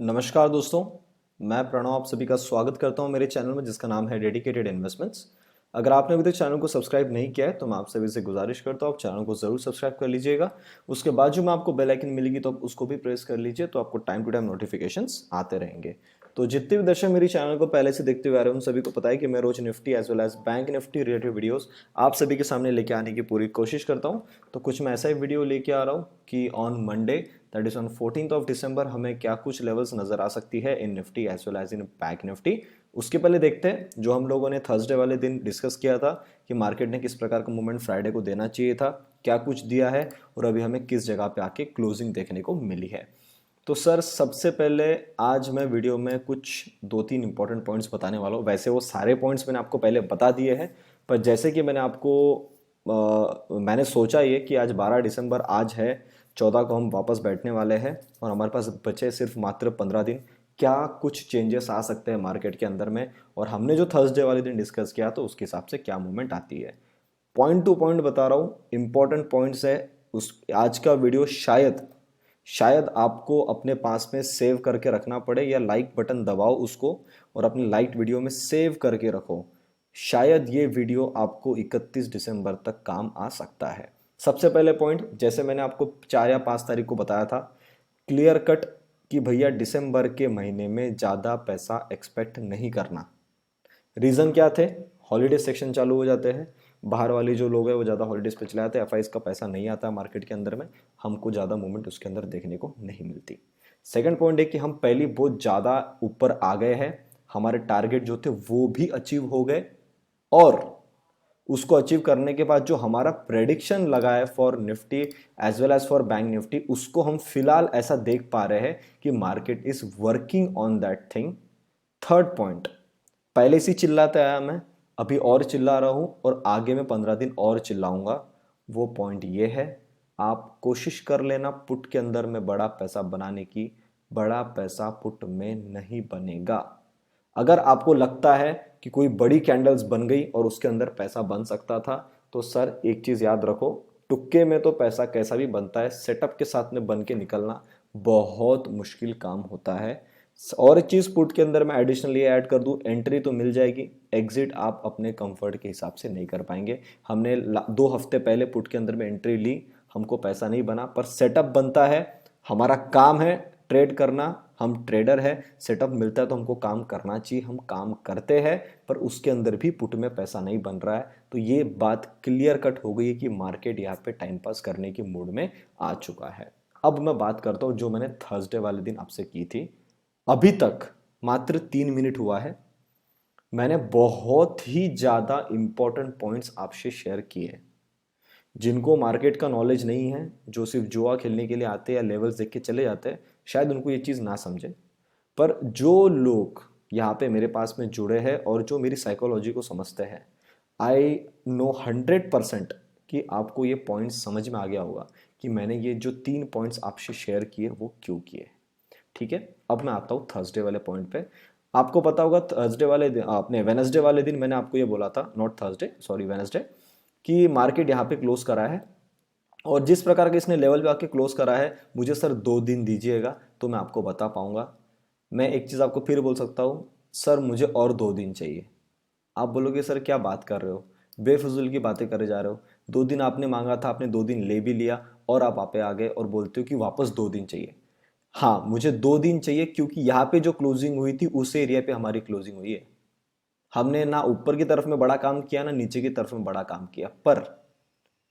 नमस्कार दोस्तों, मैं प्रणव आप सभी का स्वागत करता हूं मेरे चैनल में जिसका नाम है डेडिकेटेड इन्वेस्टमेंट्स। अगर आपने अभी तक चैनल को सब्सक्राइब नहीं किया है तो मैं आप सभी से गुजारिश करता हूं आप चैनल को जरूर सब्सक्राइब कर लीजिएगा। उसके बाद जो मैं आपको बेल आइकन मिलेगी तो आप उसको भी प्रेस कर लीजिए तो आपको टाइम टू टाइम नोटिफिकेशंस आते रहेंगे। तो जितने भी दर्शक मेरे चैनल को पहले से देखते हुए आ रहे हैं उन सभी को पता है कि मैं रोज Nifty as well as Bank Nifty related videos आप सभी के सामने लेके आने की पूरी कोशिश करता हूं। तो कुछ मैं ऐसा ही वीडियो लेके आ रहा हूं कि on Monday that is on 14th of December हमें क्या कुछ लेवल्स नजर आ सकती है in Nifty as well as in Bank Nifty. उसके पहले देखते हैं जो हम लोगों ने थर्सडे वाले दिन डिस्कस किया था कि मार्केट ने किस प्रकार का मूवमेंट फ्राइडे को देना चाहिए था, क्या कुछ दिया है और अभी हमें किस जगह पे आके क्लोजिंग देखने को मिली है। तो सर सबसे पहले आज मैं वीडियो में कुछ दो तीन इंपॉर्टेंट पॉइंट्स बताने वाला हूँ। वैसे वो सारे पॉइंट्स मैंने आपको पहले बता दिए हैं, पर जैसे कि मैंने सोचा ये कि आज 12 दिसंबर आज है, 14 को हम वापस बैठने वाले हैं और हमारे पास बचे सिर्फ मात्र 15 दिन। क्या कुछ चेंजेस आ सकते हैं मार्केट के अंदर में और हमने जो थर्सडे वाले दिन डिस्कस किया तो उसके हिसाब से क्या मूवमेंट आती है। पॉइंट टू पॉइंट बता रहा हूँ, इंपॉर्टेंट पॉइंट्स है। उस आज का वीडियो शायद शायद आपको अपने पास में सेव करके रखना पड़े या लाइक बटन दबाओ उसको और अपनी लाइक वीडियो में सेव करके रखो। शायद ये वीडियो आपको 31 दिसंबर तक काम आ सकता है। सबसे पहले पॉइंट, जैसे मैंने आपको 4 या 5 तारीख को बताया था क्लियर कट कि भैया दिसंबर के महीने में ज़्यादा पैसा एक्सपेक्ट नहीं करना। रीज़न क्या थे? हॉलीडे सेक्शन चालू हो जाते हैं, बाहर वाले जो लोग हैं वो ज़्यादा हॉलीडेज पे चले जाते हैं, एफ का पैसा नहीं आता मार्केट के अंदर में, हमको ज़्यादा मूवमेंट उसके अंदर देखने को नहीं मिलती। सेकंड पॉइंट है कि हम पहले बहुत ज़्यादा ऊपर आ गए हैं, हमारे टारगेट जो थे वो भी अचीव हो गए और उसको अचीव करने के बाद जो हमारा प्रेडिक्शन लगा है for Nifty as well as for bank Nifty उसको हम फिलहाल ऐसा देख पा रहे हैं कि market is working on that thing. Third point, पहले से चिल्लाते आया मैं, अभी और चिल्ला रहा हूं और आगे में 15 दिन और चिल्लाऊंगा। वो पॉइंट ये है, आप कोशिश कर लेना पुट के अंदर में बड़ा पैसा बनाने की, बड़ा पैसा पुट में नहीं बनेगा। अगर आपको लगता है कि कोई बड़ी कैंडल्स बन गई और उसके अंदर पैसा बन सकता था तो सर एक चीज याद रखो, तुक्के में तो पैसा कैसा भी बनता है, सेटअप के साथ में बन के निकलना बहुत मुश्किल काम होता है। और एक चीज पुट के अंदर मैं एडिशनल ये ऐड कर दूं, एंट्री तो मिल जाएगी, एग्जिट आप अपने कंफर्ट के हिसाब से नहीं कर पाएंगे। हमने 2 हफ्ते पहले पुट के अंदर में एंट्री ली, हमको पैसा नहीं बना पर सेटअप बनता है। हमारा काम है ट्रेड करना, हम ट्रेडर है, सेटअप मिलता है तो हमको काम करना चाहिए, हम काम करते हैं पर उसके अंदर भी पुट में पैसा नहीं बन रहा है। तो ये बात क्लियर कट हो गई है कि मार्केट यहाँ पे टाइम पास करने की मूड में आ चुका है। अब मैं बात करता हूँ जो मैंने थर्सडे वाले दिन आपसे की थी। अभी तक मात्र 3 मिनट हुआ है, मैंने बहुत ही ज़्यादा इंपॉर्टेंट पॉइंट्स आपसे शेयर किए। जिनको मार्केट का नॉलेज नहीं है, जो सिर्फ जुआ खेलने के लिए आते हैं या लेवल्स देख के चले जाते हैं, शायद उनको ये चीज़ ना समझे। पर जो लोग यहाँ पे मेरे पास में जुड़े हैं और जो मेरी साइकोलॉजी को समझते हैं, आई नो 100% कि आपको ये पॉइंट्स समझ में आ गया होगा कि मैंने ये जो 3 पॉइंट्स आपसे शेयर किए वो क्यों किए। ठीक है, अब मैं आता हूँ थर्सडे वाले पॉइंट पे। आपको पता होगा थर्सडे वाले दिन, आपने वेनसडे वाले दिन मैंने आपको ये बोला था, नॉट थर्सडे सॉरी वेनसडे, कि मार्केट यहाँ पे क्लोज करा है और जिस प्रकार का इसने लेवल पे आके क्लोज करा है, मुझे सर 2 दिन दीजिएगा तो मैं आपको बता पाऊंगा। मैं एक चीज़ आपको फिर बोल सकता हूँ, सर मुझे और 2 दिन चाहिए। आप बोलोगे सर क्या बात कर रहे हो, बेफजूल की बातें करे जा रहे हो, 2 दिन आपने मांगा था, आपने 2 दिन ले भी लिया और आप पे आ गए और बोलते हो कि वापस 2 दिन चाहिए। हाँ मुझे 2 दिन चाहिए क्योंकि यहाँ पे जो क्लोजिंग हुई थी उस एरिया पे हमारी क्लोजिंग हुई है। हमने ना ऊपर की तरफ में बड़ा काम किया ना नीचे की तरफ में बड़ा काम किया, पर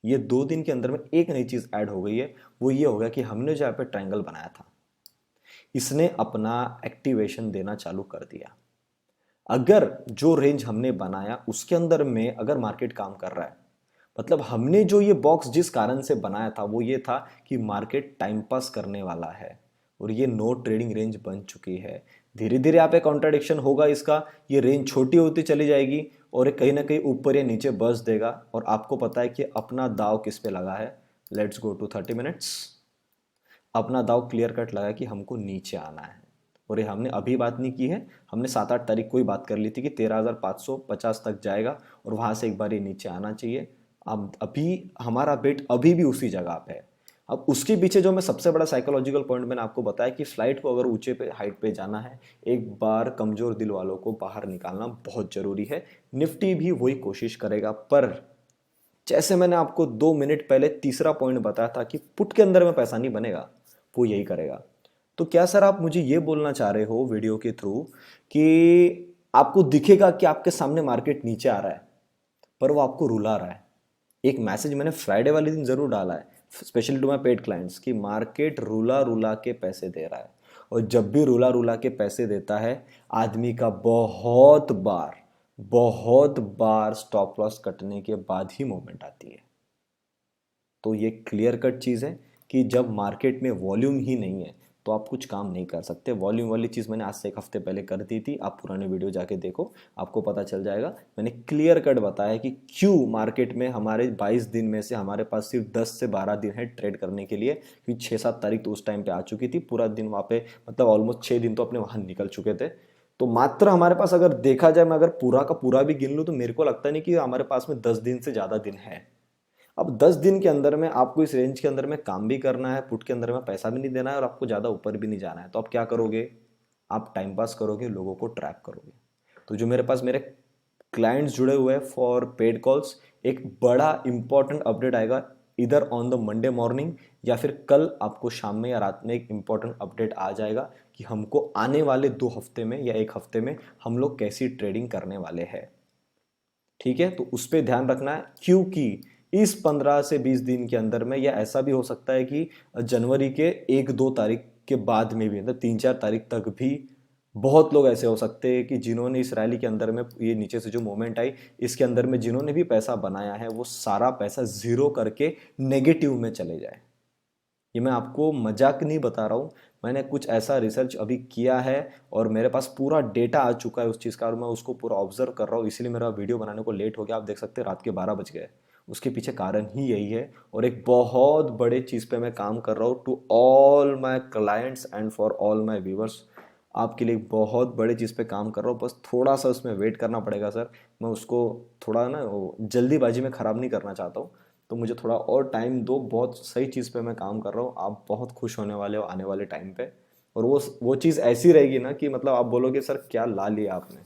ये 2 दिन के अंदर में एक नई चीज ऐड हो गई है। वो ये हो गया कि हमने जो यहाँ पे ट्रायंगल बनाया था इसने अपना एक्टिवेशन देना चालू कर दिया। अगर जो रेंज हमने बनाया उसके अंदर में अगर मार्केट काम कर रहा है, मतलब हमने जो ये बॉक्स जिस कारण से बनाया था वो ये था कि मार्केट टाइम पास करने वाला है और ये नो ट्रेडिंग रेंज बन चुकी है। धीरे धीरे यहाँ पे कॉन्ट्राडिक्शन होगा इसका, ये रेंज छोटी होती चली जाएगी और ये कहीं ना कहीं ऊपर या नीचे बस देगा और आपको पता है कि अपना दाव किस पे लगा है। Let's go to 30 minutes. अपना दाव क्लियर कट लगा कि हमको नीचे आना है और ये हमने अभी बात नहीं की है, हमने 7-8 तारीख को ही बात कर ली थी कि 13,550 तक जाएगा और वहां से एक बार ये नीचे आना चाहिए। अब अभी हमारा बेट अभी भी उसी जगह पे है। अब उसके पीछे जो मैं सबसे बड़ा साइकोलॉजिकल पॉइंट मैंने आपको बताया कि फ्लाइट को अगर ऊंचे पे हाइट पे जाना है, एक बार कमजोर दिल वालों को बाहर निकालना बहुत जरूरी है। निफ्टी भी वही कोशिश करेगा, पर जैसे मैंने आपको 2 मिनट पहले तीसरा पॉइंट बताया था कि पुट के अंदर में पैसा नहीं बनेगा, वो यही करेगा। तो क्या सर आप मुझे ये बोलना चाह रहे हो वीडियो के थ्रू कि आपको दिखेगा कि आपके सामने मार्केट नीचे आ रहा है, पर वो आपको रुला रहा है? एक मैसेज मैंने फ्राइडे वाले दिन जरूर डाला है, specially to my paid clients, कि मार्केट रुला रुला के पैसे दे रहा है। और जब भी रुला रुला के पैसे देता है, आदमी का बहुत बार स्टॉप लॉस कटने के बाद ही मूवमेंट आती है। तो ये क्लियर कट चीज़ है कि जब मार्केट में वॉल्यूम ही नहीं है तो आप कुछ काम नहीं कर सकते। वॉल्यूम वाली चीज़ मैंने आज से 1 हफ्ते पहले कर दी थी, आप पुराने वीडियो जाके देखो, आपको पता चल जाएगा। मैंने क्लियर कट बताया कि क्यों मार्केट में हमारे 22 दिन में से हमारे पास सिर्फ 10 से 12 दिन है ट्रेड करने के लिए, क्योंकि 6-7 तारीख तो उस टाइम पे आ चुकी थी, पूरा दिन वहाँ पे मतलब ऑलमोस्ट 6 दिन तो अपने वहाँ निकल चुके थे। तो मात्र हमारे पास अगर देखा जाए, मैं अगर पूरा का पूरा भी गिन लूँ तो मेरे को लगता नहीं कि हमारे पास में 10 दिन से ज़्यादा दिन है। अब 10 दिन के अंदर में आपको इस रेंज के अंदर में काम भी करना है, पुट के अंदर में पैसा भी नहीं देना है, और आपको ज़्यादा ऊपर भी नहीं जाना है। तो आप क्या करोगे? आप टाइम पास करोगे, लोगों को ट्रैप करोगे। तो जो मेरे पास मेरे क्लाइंट्स जुड़े हुए हैं फॉर पेड कॉल्स, एक बड़ा इंपॉर्टेंट अपडेट आएगा इधर ऑन द मंडे मॉर्निंग, या फिर कल आपको शाम में या रात में एक इंपॉर्टेंट अपडेट आ जाएगा कि हमको आने वाले 2 हफ्ते में या 1 हफ्ते में हम लोग कैसी ट्रेडिंग करने वाले हैं। ठीक है, तो उस पर ध्यान रखना है, क्योंकि इस 15 से 20 दिन के अंदर में, या ऐसा भी हो सकता है कि जनवरी के 1-2 तारीख के बाद में भी, मतलब 3-4 तारीख तक भी बहुत लोग ऐसे हो सकते हैं कि जिन्होंने इस रैली के अंदर में, ये नीचे से जो मूवमेंट आई इसके अंदर में जिन्होंने भी पैसा बनाया है, वो सारा पैसा जीरो करके नेगेटिव में चले जाए। ये मैं आपको मजाक नहीं बता रहा हूँ, मैंने कुछ ऐसा रिसर्च अभी किया है और मेरे पास पूरा डेटा आ चुका है उस चीज़ का, और मैं उसको पूरा ऑब्जर्व कर रहा हूँ, इसीलिए मेरा वीडियो बनाने को लेट हो गया। आप देख सकते हैं रात के 12 बज गए। उसके पीछे कारण ही यही है, और एक बहुत बड़े चीज़ पे मैं काम कर रहा हूँ to all my clients and for all my viewers. आपके लिए एक बहुत बड़े चीज़ पे काम कर रहा हूँ, बस थोड़ा सा उसमें वेट करना पड़ेगा सर। मैं उसको थोड़ा ना जल्दीबाजी में ख़राब नहीं करना चाहता हूँ, तो मुझे थोड़ा और टाइम दो। बहुत सही चीज़ पे मैं काम कर रहा हूँ, आप बहुत खुश होने वाले हो आने वाले टाइम पे। और वो चीज़ ऐसी रहेगी ना कि मतलब आप बोलोगे सर क्या ला लिया आपने।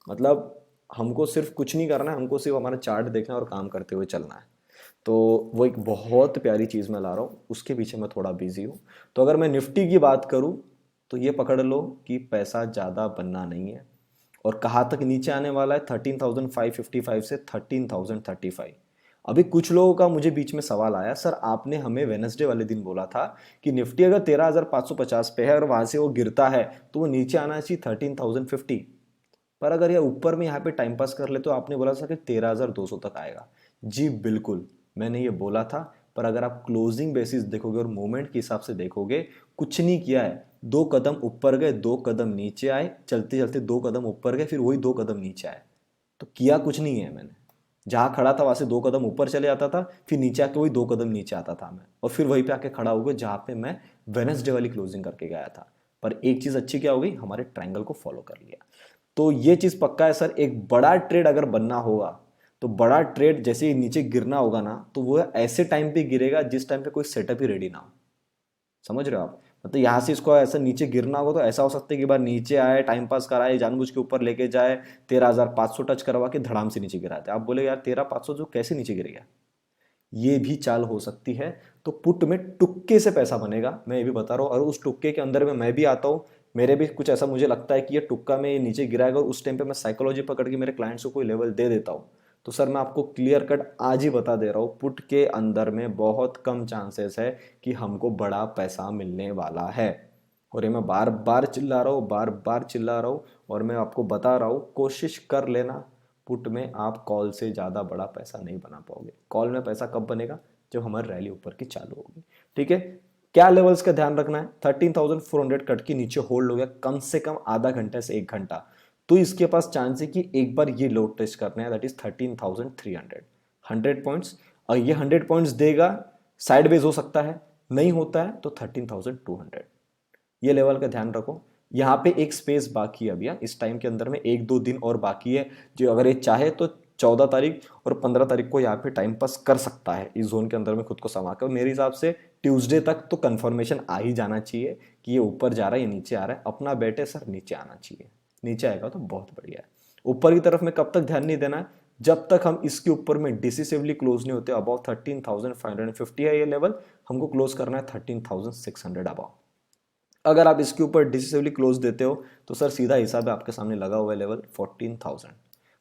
मतलब हमको सिर्फ कुछ नहीं करना है, हमको सिर्फ हमारा चार्ट देखना है और काम करते हुए चलना है। तो वो एक बहुत प्यारी चीज़ मैं ला रहा हूँ, उसके पीछे मैं थोड़ा बिजी हूँ। तो अगर मैं निफ्टी की बात करूँ तो ये पकड़ लो कि पैसा ज़्यादा बनना नहीं है। और कहाँ तक नीचे आने वाला है? 13,555 से 13,035। अभी कुछ लोगों का मुझे बीच में सवाल आया, सर आपने हमें वेनसडे वाले दिन बोला था कि निफ्टी अगर 13,550 पे है और वहां से वो गिरता है तो वो नीचे आना चाहिए 13,050, पर अगर ये ऊपर में यहाँ पे टाइम पास कर ले तो आपने बोला था कि 13,200 तक आएगा। जी बिल्कुल, मैंने ये बोला था, पर अगर आप क्लोजिंग बेसिस देखोगे और मोमेंट के हिसाब से देखोगे, कुछ नहीं किया है। 2 कदम ऊपर गए, 2 कदम नीचे आए, चलते चलते 2 कदम ऊपर गए, फिर वही 2 कदम नीचे आए। तो किया कुछ नहीं है मैंने। जहाँ खड़ा था वहां से 2 कदम ऊपर चले जाता था, फिर नीचे आके वही 2 कदम नीचे आता था मैं, और फिर वहीं पे आके खड़ा हो गया जहाँ पे मैं वेनसडे वाली क्लोजिंग करके गया था। पर एक चीज़ अच्छी क्या हो गई, हमारे ट्रायंगल को फॉलो कर लिया। तो ये चीज़ पक्का है सर, एक बड़ा ट्रेड अगर बनना होगा तो बड़ा ट्रेड जैसे ही नीचे गिरना होगा ना, तो वो ऐसे टाइम पे गिरेगा जिस टाइम पे कोई सेटअप ही रेडी ना हो। समझ रहे हो आप? मतलब यहाँ से इसको ऐसा नीचे गिरना होगा तो ऐसा हो सकता है कि बार नीचे आए, टाइम पास कराए, जानबूझ के ऊपर लेके जाए, 13,500 टच करवा के धड़ाम से नीचे गिराते। आप बोले यार 13,500 जो कैसे नीचे गिरेगा? ये भी चाल हो सकती है। तो पुट में टुक्के से पैसा बनेगा, मैं ये भी बता रहा हूँ, और उस टुक्के के अंदर में मैं भी आता हूँ। मेरे भी कुछ ऐसा मुझे लगता है कि ये टुक्का में ये नीचे गिराएगा, और उस टाइम पे मैं साइकोलॉजी पकड़ के मेरे क्लाइंट्स को कोई लेवल दे देता हूँ। तो सर मैं आपको क्लियर कट आज ही बता दे रहा हूँ, पुट के अंदर में बहुत कम चांसेस है कि हमको बड़ा पैसा मिलने वाला है। और ये मैं बार बार चिल्ला रहा हूँ, बार बार चिल्ला रहा हूँ, और मैं आपको बता रहा हूँ, कोशिश कर लेना। पुट में आप कॉल से ज़्यादा बड़ा पैसा नहीं बना पाओगे। कॉल में पैसा कब बनेगा? जब हमारी रैली ऊपर की चालू होगी। ठीक है, क्या लेवल्स का ध्यान रखना है? 13,400 कट के नीचे होल्ड हो गया कम से कम आधा घंटे से 1 घंटा, तो इसके पास चांस है कि एक बार ये लो टेस्ट करना है, दैट इज 13,300, 100 पॉइंट्स। और ये 100 पॉइंट्स देगा, साइडवेज हो सकता है, नहीं होता है तो 13,200। ये लेवल का ध्यान रखो। यहाँ पे एक स्पेस बाकी है भैया, इस टाइम के अंदर में 1-2 दिन और बाकी है। जो अगर ये चाहे तो 14 तारीख और 15 तारीख को यहाँ पे टाइम पास कर सकता है, इस जोन के अंदर में खुद को समा कर। मेरे हिसाब से ट्यूसडे तक तो कंफर्मेशन आ ही जाना चाहिए कि ये ऊपर जा रहा है या नीचे आ रहा है। अपना बेट है सर नीचे आना चाहिए, नीचे आएगा तो बहुत बढ़िया है। ऊपर की तरफ में कब तक ध्यान नहीं देना है, जब तक हम इसके ऊपर में डिसिसिवली क्लोज नहीं होते। अबाउ 13,550 है ये लेवल, हमको क्लोज करना है 13,600 अबाउ। अगर आप इसके ऊपर डिसिसिवली क्लोज देते हो तो सर सीधा हिसाब है आपके सामने लगा हुआ है लेवल 14,000,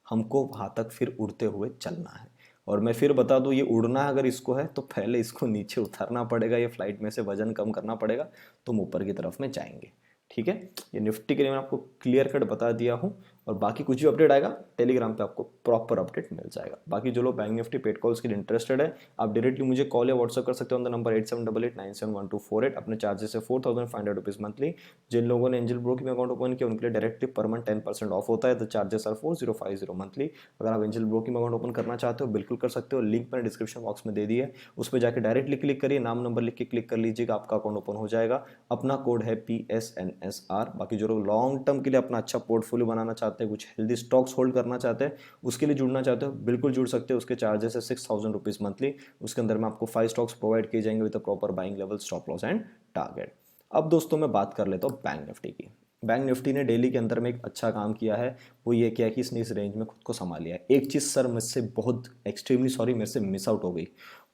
हमको वहां तक फिर उड़ते हुए चलना है। और मैं फिर बता दूं, ये उड़ना अगर इसको है तो पहले इसको नीचे उतारना पड़ेगा, ये फ्लाइट में से वजन कम करना पड़ेगा, तो हम ऊपर की तरफ में जाएंगे। ठीक है, ये निफ्टी के लिए मैं आपको क्लियर कट बता दिया हूँ। और बाकी कुछ भी अपडेट आएगा टेलीग्राम पे आपको प्रॉपर अपडेट मिल जाएगा। बाकी जो लोग बैंक निफ्टी पेड कॉल्स के लिए इंटरेस्टेड है, आप डायरेक्टली मुझे कॉल या व्हाट्सअप कर सकते हो ऑन द नंबर 8788971248। अपने चार्जेस है 4,500 रुपीज मंथली। जिन लोगों ने एंजल ब्रोकिंग अकाउंट ओपन किया उनके लिए डायरेक्टली पर मंथ 10% ऑफ होता है। The charges are 4050 monthly. अगर आप एंजल ब्रोकिंग अकाउंट ओपन करना चाहते हो बिल्कुल कर सकते हो, लिंक मैंने डिस्क्रिप्शन बॉक्स में दे दी है, उस पर जाकर डायरेक्टली क्लिक करिए, नाम नंबर लिख के क्लिक कर लीजिएगा, आपका अकाउंट ओपन हो जाएगा। अपना कोड है PSNSR। बाकी जो लोग लॉन्ग टर्म के लिए अपना अच्छा पोर्टफोलियो बनाना चाहते हैं, कुछ हेल्दी स्टॉक्स होल्ड करना चाहते हैं, उसके लिए जुड़ना चाहते हो बिल्कुल जुड़ सकते हो। उसके चार्जेस है 6,000 रुपीज मंथली। उसके अंदर में आपको 5 स्टॉक्स प्रोवाइड किए जाएंगे with proper buying level, stop loss and target. अब दोस्तों मैं बात कर लेता हूँ बैंक निफ्टी की। बैंक निफ्टी ने डेली के अंदर में एक अच्छा काम किया है, वो ये किया कि इसने इस रेंज में खुद को संभाल लिया है। एक चीज़ सर मुझसे बहुत एक्सट्रीमली सॉरी मेरे से मिस आउट हो गई,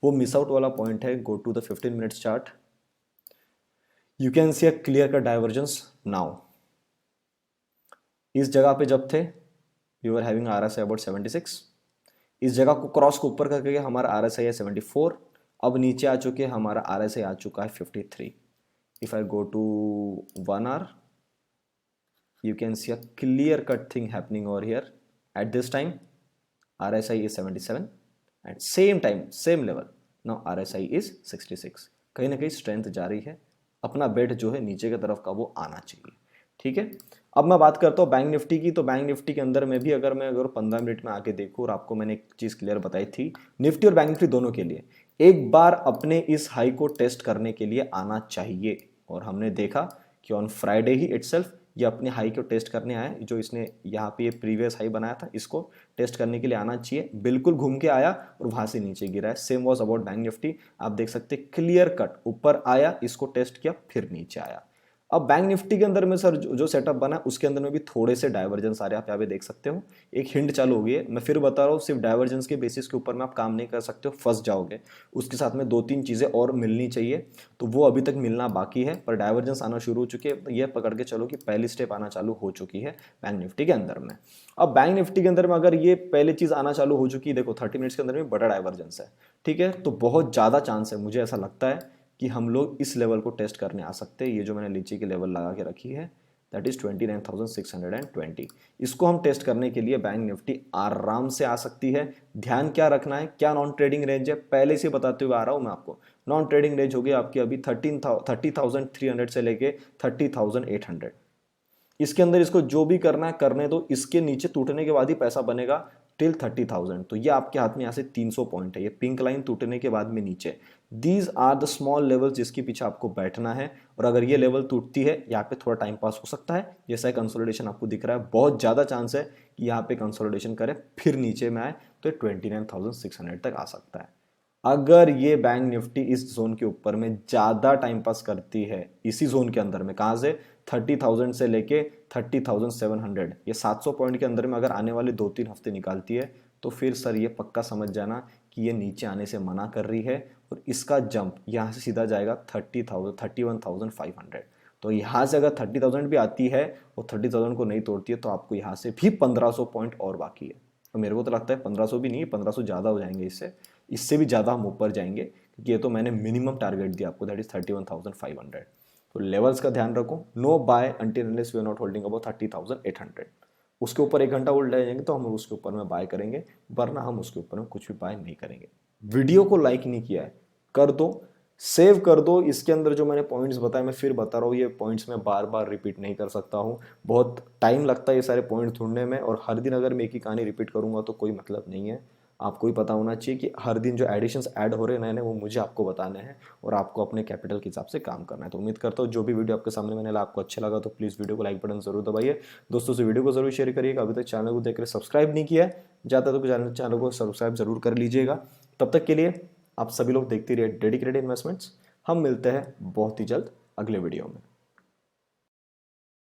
वो मिस आउट वाला पॉइंट है, go to the 15 minutes chart, you can see a clear cut divergence now. इस जगह पे जब थे we were having RSI about 76, इस जगह को क्रॉस को ऊपर करके हमारा RSI है 74, अब नीचे आ चुके हमारा RSI आ चुका है 53। If I go to 1 hour you can see a clear cut thing happening over here. At this time RSI is 77 and same time same level now RSI is 66। कहीं ना कहीं स्ट्रेंथ जारी है, अपना बेट जो है नीचे की तरफ का वो आना चाहिए। ठीक है, अब मैं बात करता हूँ बैंक निफ्टी की। तो बैंक निफ्टी के अंदर में भी अगर 15 मिनट में आके देखूँ, और आपको मैंने एक चीज़ क्लियर बताई थी निफ्टी और बैंक निफ्टी दोनों के लिए, एक बार अपने इस हाई को टेस्ट करने के लिए आना चाहिए। और हमने देखा कि ऑन फ्राइडे ही इटसेल्फ ये अपने हाई को टेस्ट करने आया, जो इसने यहाँ पे ये प्रीवियस हाई बनाया था इसको टेस्ट करने के लिए आना चाहिए, बिल्कुल घूम के आया और वहां से नीचे गिरा है। Same was about bank Nifty, आप देख सकते क्लियर कट ऊपर आया, इसको टेस्ट किया, फिर नीचे आया। अब बैंक निफ्टी के अंदर में सर जो सेटअप बना उसके अंदर में भी थोड़े से डाइवर्जेंस आ रहे हैं, आप यहाँ पे देख सकते हो। एक हिंट चालू हो गई है, मैं फिर बता रहा हूँ, सिर्फ डाइवर्जेंस के बेसिस के ऊपर में आप काम नहीं कर सकते हो, फंस जाओगे। उसके साथ में 2-3 चीज़ें और मिलनी चाहिए, तो वो अभी तक मिलना बाकी है, पर डाइवर्जेंस आना शुरू हो चुके हैं। ये पकड़ के चलो कि पहली स्टेप आना चालू हो चुकी है बैंक निफ्टी के अंदर में। अब बैंक निफ्टी के अंदर में अगर ये पहली चीज़ आना चालू हो चुकी है, देखो 30 मिनट्स के अंदर में बड़ा डाइवर्जेंस है, ठीक है, तो बहुत ज़्यादा चांस है, मुझे ऐसा लगता है कि हम लोग इस लेवल को टेस्ट करने आ सकते हैं। ये जो मैंने नीचे की लेवल लगा के रखी है दैट इज 29,620, इसको हम टेस्ट करने के लिए बैंक निफ्टी आराम से आ सकती है। ध्यान क्या रखना है, क्या नॉन ट्रेडिंग रेंज है पहले से बताते हुए आ रहा हूं मैं आपको। नॉन ट्रेडिंग रेंज होगी आपकी अभी 30,300 से लेके 30,800। इसके अंदर इसको जो भी करना है करने दो, इसके नीचे टूटने के बाद ही पैसा बनेगा टिल 30,000। तो ये आपके हाथ में यहाँ से 300 पॉइंट है, ये पिंक लाइन टूटने के बाद में नीचे, these are the small levels जिसके पीछे आपको बैठना है। और अगर ये लेवल टूटती है यहाँ पे थोड़ा टाइम पास हो सकता है, जैसा कंसोलिडेशन आपको दिख रहा है, बहुत ज़्यादा चांस है कि यहाँ पे कंसोलिडेशन करे फिर नीचे में आए तो 29,600 तक आ सकता है। अगर ये बैंक निफ्टी इस जोन के ऊपर में ज़्यादा टाइम पास करती है, इसी जोन के अंदर में कहाँ से 30,000 से लेके 30,700, ये 700 पॉइंट के अंदर में अगर आने वाले 2-3 हफ्ते निकालती है, तो फिर सर ये पक्का समझ जाना कि ये नीचे आने से मना कर रही है और इसका जंप यहाँ से सीधा जाएगा 31,500। तो यहाँ से अगर 30,000 भी आती है और 30,000 को नहीं तोड़ती है तो आपको यहाँ से भी 1,500 पॉइंट और बाकी है। तो मेरे को तो लगता है 1,500 भी नहीं, 1,500 ज़्यादा हो जाएंगे, इससे भी ज़्यादा हम ऊपर जाएंगे, क्योंकि ये तो मैंने मिनिमम टारगेट दिया आपको दैट इज 31,500। तो लेवल्स का ध्यान रखो, no buy until unless we are not holding about 30,800। उसके ऊपर 1 घंटा होल्ड रहेंगे तो हम उसके ऊपर में बाय करेंगे, वरना हम उसके ऊपर में कुछ भी बाय नहीं करेंगे। वीडियो को लाइक नहीं किया है कर दो, सेव कर दो। इसके अंदर जो मैंने पॉइंट्स बताए मैं फिर बता रहा हूँ, ये पॉइंट्स मैं बार बार रिपीट नहीं कर सकता हूँ, बहुत टाइम लगता है ये सारे पॉइंट ढूंढने में, और हर दिन अगर मैं एक ही कहानी रिपीट करूंगा तो कोई मतलब नहीं है। आपको ही पता होना चाहिए कि हर दिन जो एडिशंस ऐड हो रहे हैं नए वो मुझे आपको बताने हैं और आपको अपने कैपिटल के हिसाब से काम करना है। तो उम्मीद करता हूँ जो भी वीडियो आपके सामने मैंने आपको अच्छा लगा तो प्लीज़ वीडियो को लाइक बटन जरूर दबाइए, दोस्तों से वीडियो को जरूर शेयर करिएगा। अभी तक चैनल को देख कर सब्सक्राइब नहीं किया है जाता तो चैनल को सब्सक्राइब जरूर कर लीजिएगा। तब तक के लिए आप सभी लोग देखते रहिए डेडिकेटेड इन्वेस्टमेंट्स। हम मिलते हैं बहुत ही जल्द अगले वीडियो में।